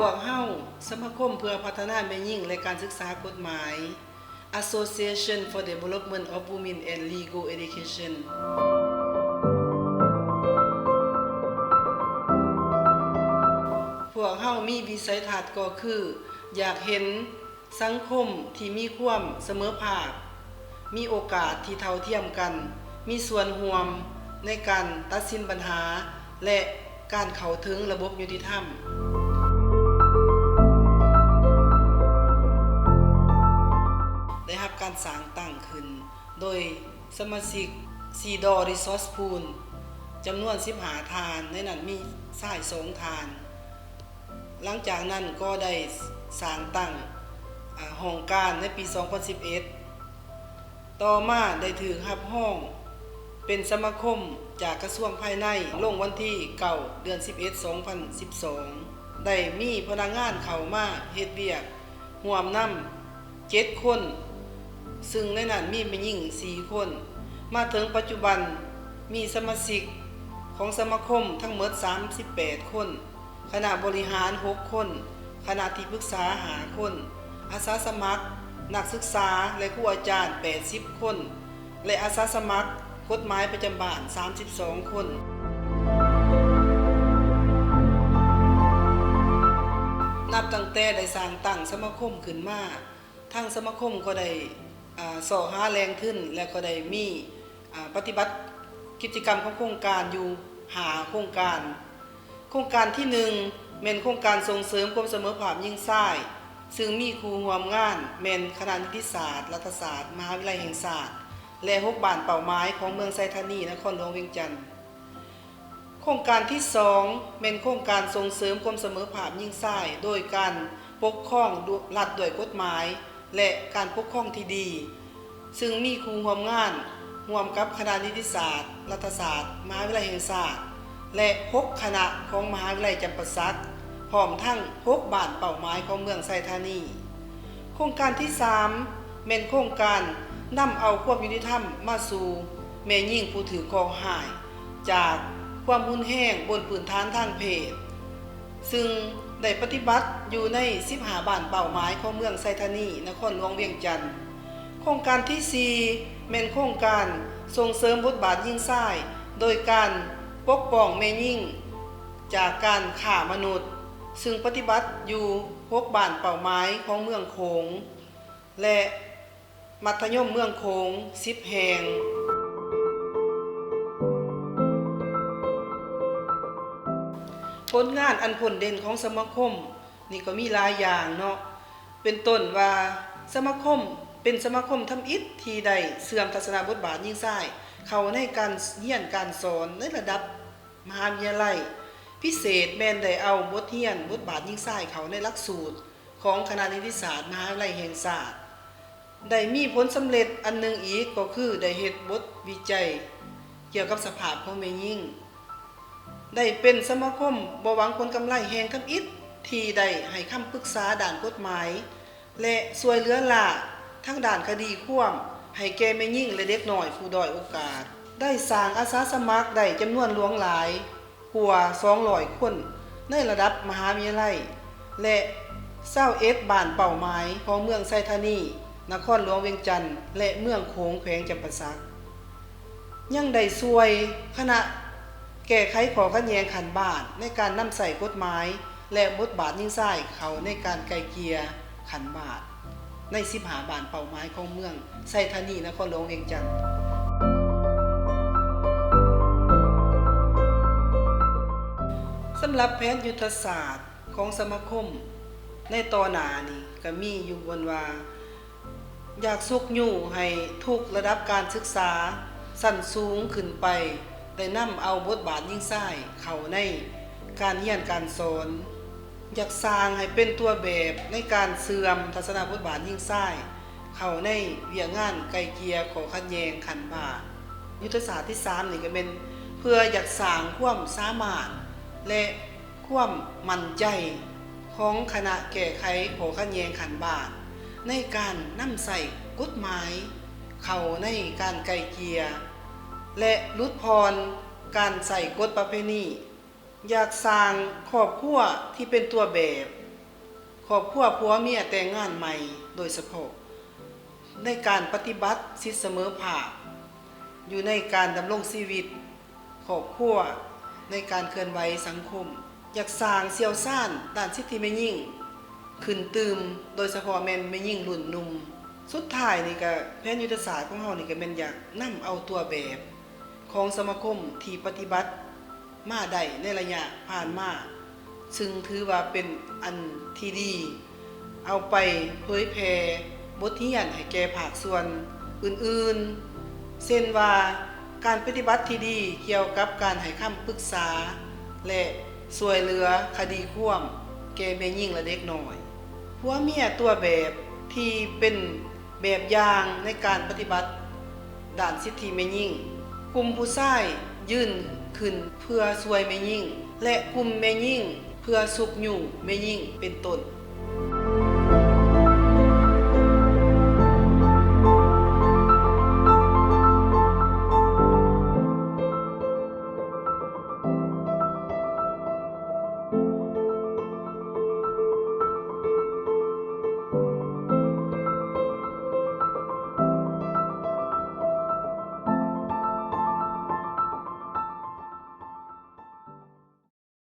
วกเฮาสมาคมเพื่อพัฒนาแม่หญิงและการศึกษากฎหมาย Association for Development of Women and Legal Education พวกเฮามีวิสัยทัศน์ก็คืออยากเห็นสังคมที่มีความเสมอภาคมีโอกาสที่เท่าเทียมกันมีส่วนร่วมในการตัดสินปัญหาและการเข้าถึงระบบยุติธรรมได้รับการสร้างตั้งขึ้นโดยสมาชิกซีดอรีซอสพูลจำนวน15ทานในนั้นมีชาย2ทานหลังจากนั้นก็ได้สร้างตั้งห้องการในปี 2011 ต่อมาได้ถือรับห้องเป็นสมาคมจากกระทรวงภายในลงวันที่9 เดือน 11 2012 ได้มีพนักงานเข้ามาเฮ็ดเวียกร่วมนำ7 คนซึ่งในนั้นมีแม่หญิง4 คนมาถึงปัจจุบันมีสมาชิกของสมาคมทั้งหมด38 คนคณะบริหาร6 คนคณะที่ปรึกษา5 คนอาสาสมัครนักศึกษาและครูอาจารย์80 คนและอาสาสมัครกฎหมายประจำบ้าน32 คนนับตั้งแต่ได้สร้างตั้งสมาคมขึ้นมาทางสมาคมก็ได้สอหาแรงขึ้นและก็ได้มีปฏิบัติกิจกรรมของโครงการอยู่5 โครงการที่1แม่นโครงการส่งเสริมความเสมอภาคหญิงชายซึ่งมีครูร่วมงานแม่นคณะนิติศาสตร์รัฐศาสตร์มหาวิทยาลัยแห่งชาติและ6 บ้านเป้าหมายของเมืองไซธานีนครหลวงเวียงจันทน์โครงการที่2แม่นโครงการส่งเสริมความเสมอภาคหญิงชายโดยการปกครองรัฐด้วยกฎหมายและการปกครองที่ดีซึ่งมีครูร่วมงานร่วมกับคณะนิติศาสตร์รัฐศาสตร์มหาวิทยาลัยแห่งชาติและ6 คณะของมหาวิทยาลัยจำปาสักพร้อมทั้ง6 บ้านเป้าหมายของเมืองไซธานีโครงการที่3แม่นโครงการนำเอาความยุติธรรมมาสู่แม่หญิงผู้ถือครองหายจากความรุนแรงบนพื้นฐานทางเพศซึ่งได้ปฏิบัติอยู่ใน15 บ้านเป้าหมายของเมืองไซธานีนครหลวงเวียงจันทน์โครงการที่4แม่นโครงการส่งเสริมบทบาทหญิงชายโดยการปกป้องแม่หญิงจากการฆ่ามนุษย์ซึ่งปฏิบัติอยู่6 บ้านเป้าหมายของเมืองโขงและมัธยมเมืองโขง10 แห่งผลงานอันผลเด่นของสมาคมนี่ก็มีหลายอย่างเนาะเป็นต้นว่าสมาคมเป็นสมาคมทำอิฐที่ได้เสื่อมทัศนบทบาทหญิงชายเข้าในการเรียนการสอนในระดับมหาวิทยาลัยพิเศษแม่นได้เอาบทเรียนบทบาทหญิงชายเข้าในหลักสูตรของคณะนิติศาสตร์มหาวิทยาลัยแห่งชาติได้มีผลสำเร็จอันหนึ่งอีกก็คือได้เฮ็ดบทวิจัยเกี่ยวกับสภาพของแม่หญิงได้เป็นสมาคมบ่หวังผลกำไรแห่งทำอิฐที่ได้ให้คำปรึกษาด้านกฎหมายและช่วยเหลือหลาทั้งด้านคดีความให้แก่แม่หญิงและเด็กน้อยผู้ด้อยโอกาสได้สร้างอาสาสมัครได้จำนวนหลวงหลายกว่า200 คนในระดับมหาวิทยาลัยและ21 บ้านเป้าหมายของเมืองไซธานีนครหลวงเวียงจันทน์และเมืองโขงแขวงจำปาสักยังได้ช่วยคณะแก้ไขข้อขัดแย้งขันบ้านในการนำใส่กฎหมายและบทบาทหญิงชายเข้าในการไกล่เกลี่ยขันบ้านใน15 บ้านเป้าหมายของเมืองไซธานีนครหลวงเวียงจันทน์สำหรับแผนยุทธศาสตร์ของสมาคมในตอนหน้านี้ก็มีอยู่บนว่าอยากสุกอยู่ให้ทุกระดับการศึกษาสั้นสูงขึ้นไปได้นำเอาบทบาทหญิงชายเข้าในการเรียนการสอนอยากสร้างให้เป็นตัวแบบในการเสื่อมทัศนบทบาทหญิงชายเข้าในเวียงงานไกล่เกลี่ยข้อขัดแย้งขันบ้านยุทธศาสตร์ที่3นี่ก็เป็นเพื่ออยากสร้างความสามารถและความมั่นใจของคณะแก้ไขข้อขัดแย้งขันบ้านในการนำใส่กฎหมายเข้าในการไกล่เกลี่ยและลดพรการใส่กฎประเพณีอยากสร้างครอบครัวที่เป็นตัวแบบ ครอบครัวผัวเมียแต่งงานใหม่โดยเฉพาะในการปฏิบัติสิทธิเสมอภาคอยู่ในการดำรงชีวิตครอบครัวในการเคลื่อนไหวสังคมอยากสร้างเสี่ยวซ่านด้านสิทธิแม่หญิงขึ้นตืมโดยเฉพาะแม่นแม่หญิงรุ่นหนุ่มสุดท้ายนี่ก็แผนยุทธศาสตร์ของเฮานี่ก็แม่นอยากนำเอาตัวแบบของสมาคมที่ปฏิบัติมาได้ในระยะผ่านมาซึ่งถือว่าเป็นอันที่ดีเอาไปเผยแพร่บทเรียนให้แก่ภาคส่วนอื่นๆเช่นว่าการปฏิบัติที่ดีเกี่ยวกับการให้คำปรึกษาและช่วยเหลือคดีความแก่แม่หญิงและเด็กน้อยผัวเมียตัวแบบที่เป็นแบบอย่างในการปฏิบัติด้านสิทธิแม่หญิงกลุ่มผู้ชายยื่นขึ้นเพื่อช่วยแม่หญิงและกลุ่มแม่หญิงเพื่อสุขอยู่แม่หญิงเป็นต้น